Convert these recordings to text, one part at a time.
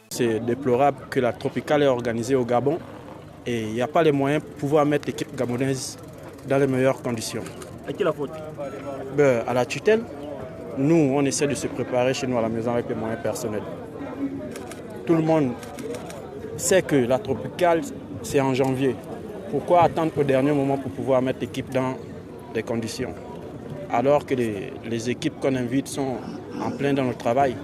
C'est déplorable que la tropicale est organisée au Gabon et il n'y a pas les moyens pour pouvoir mettre l'équipe gabonaise dans les meilleures conditions. À qui la faute? À la tutelle, nous on essaie de se préparer chez nous à la maison avec les moyens personnels. Tout le monde sait que la tropicale c'est en janvier. Pourquoi attendre au dernier moment pour pouvoir mettre l'équipe dans des conditions? Alors que les équipes qu'on invite sont en plein dans le travail.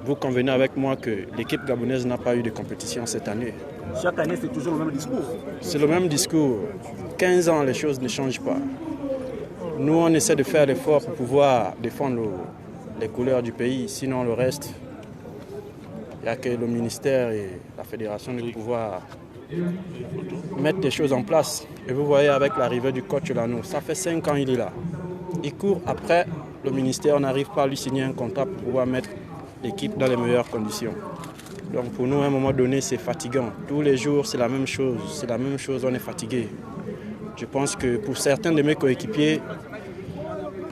Vous convenez avec moi que l'équipe gabonaise n'a pas eu de compétition cette année. Chaque année, c'est toujours le même discours. C'est le même discours. 15 ans, les choses ne changent pas. Nous, on essaie de faire l'effort pour pouvoir défendre les couleurs du pays. Sinon, le reste, il n'y a que le ministère et la fédération de pouvoir mettre des choses en place. Et vous voyez, avec l'arrivée du coach Lano, ça fait 5 ans qu'il est là. Il court après le ministère, on n'arrive pas à lui signer un contrat pour pouvoir mettre l'équipe dans les meilleures conditions. Donc pour nous, à un moment donné, c'est fatigant. Tous les jours, c'est la même chose. On est fatigué. Je pense que pour certains de mes coéquipiers,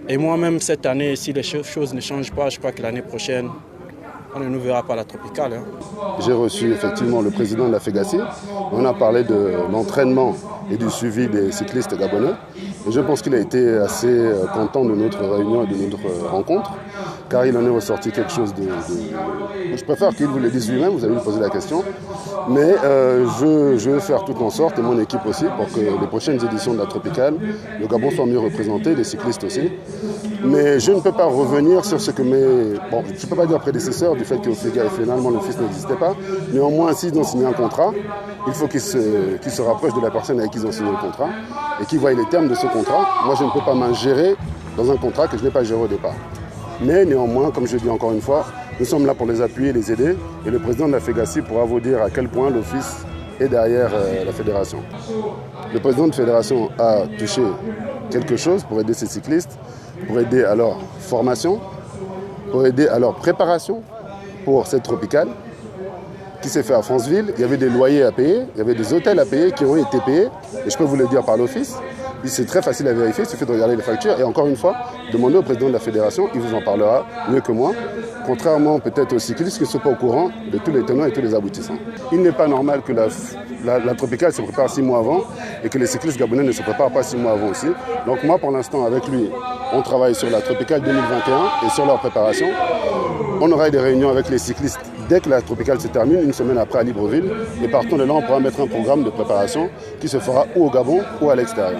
et moi-même cette année, si les choses ne changent pas, je crois que l'année prochaine, on ne nous verra pas à la tropicale. J'ai reçu effectivement le président de la FEGACI. On a parlé de l'entraînement et du suivi des cyclistes gabonais. Et je pense qu'il a été assez content de notre réunion et de notre rencontre, car il en est ressorti quelque chose de... Je préfère qu'il vous le dise lui-même, vous allez lui poser la question. Mais je vais faire tout en sorte, et mon équipe aussi, pour que les prochaines éditions de la Tropicale, le Gabon soit mieux représenté, les cyclistes aussi. Mais je ne peux pas revenir sur ce que mes... Bon, je ne peux pas dire prédécesseurs du fait que finalement le fils n'existait pas. Néanmoins, s'ils ont signé un contrat, il faut qu'ils se rapprochent de la personne avec qui ils ont signé le contrat et qu'ils voient les termes de ce contrat. Moi, je ne peux pas m'ingérer dans un contrat que je n'ai pas géré au départ. Mais néanmoins, comme je dis encore une fois, nous sommes là pour les appuyer, les aider. Et le président de la FEGACI pourra vous dire à quel point l'office est derrière la fédération. Le président de la fédération a touché quelque chose pour aider ces cyclistes, pour aider à leur formation, pour aider à leur préparation pour cette tropicale qui s'est fait à Franceville. Il y avait des loyers à payer, il y avait des hôtels à payer qui ont été payés. Et je peux vous le dire par l'office. C'est très facile à vérifier, il suffit de regarder les factures. Et encore une fois, demandez au président de la fédération, il vous en parlera mieux que moi. Contrairement peut-être aux cyclistes qui ne sont pas au courant de tous les tenants et tous les aboutissants. Il n'est pas normal que la tropicale se prépare 6 mois avant et que les cyclistes gabonais ne se préparent pas 6 mois avant aussi. Donc moi, pour l'instant, avec lui, on travaille sur la tropicale 2021 et sur leur préparation. On aura des réunions avec les cyclistes dès que la tropicale se termine, une semaine après à Libreville. Et partant de là, on pourra mettre un programme de préparation qui se fera ou au Gabon ou à l'extérieur.